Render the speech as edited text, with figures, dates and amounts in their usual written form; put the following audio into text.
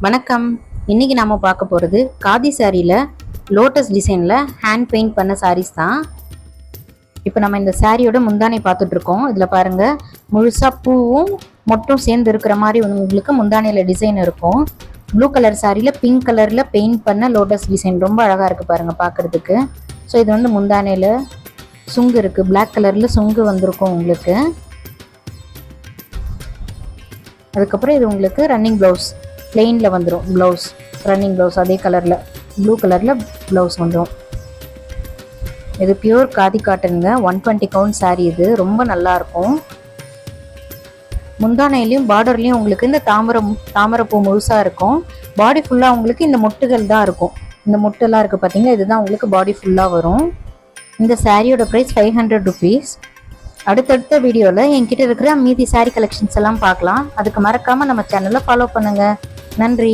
வணக்கம். இன்னைக்கு நாம பார்க்க போகிறது காதி சாரியில் லோட்டஸ் டிசைனில் ஹேண்ட் பெயிண்ட் பண்ண சாரீஸ் தான். இப்போ நம்ம இந்த சாரியோட முந்தானை பார்த்துட்டு இருக்கோம். இதில் பாருங்க, முழுசாக பூவும் மொட்டும் சேர்ந்து இருக்கிற மாதிரி உங்களுக்கு முந்தானையில் டிசைன் இருக்கும். ப்ளூ கலர் சாரியில் பிங்க் கலரில் பெயிண்ட் பண்ண லோட்டஸ் டிசைன் ரொம்ப அழகாக இருக்குது பாருங்க பார்க்குறதுக்கு. ஸோ இது வந்து முந்தானையில் சுங்கு இருக்குது, பிளாக் கலரில் சுங்கு வந்திருக்கும் உங்களுக்கு. அதுக்கப்புறம் இது உங்களுக்கு ரன்னிங் ப்ளவுஸ் பிளெயினில் வந்துடும். ப்ளவுஸ் ரன்னிங் ப்ளவுஸ் அதே கலரில் ப்ளூ கலரில் ப்ளவுஸ் வந்துடும். இது பியூர் காதி காட்டனுங்க. 120 கவுண்ட் சாரீ. இது ரொம்ப நல்லாயிருக்கும். முந்தானையிலையும் பார்டர்லேயும் உங்களுக்கு இந்த தாமரைப்பூ முழுசாக இருக்கும். பாடி ஃபுல்லாக உங்களுக்கு இந்த மொட்டுகள் தான் இருக்கும். இந்த மொட்டெல்லாம் இருக்குது பார்த்தீங்களா, இதுதான் உங்களுக்கு பாடி ஃபுல்லாக வரும். இந்த சாரியோட ப்ரைஸ் 500 ருபீஸ். அடுத்தடுத்த வீடியோவில் என்கிட்ட இருக்கிற மீதி சாரீ கலெக்ஷன்ஸ் எல்லாம் பார்க்கலாம். அதுக்கு மறக்காமல் நம்ம சேனலை ஃபாலோ பண்ணுங்கள். நன்றி.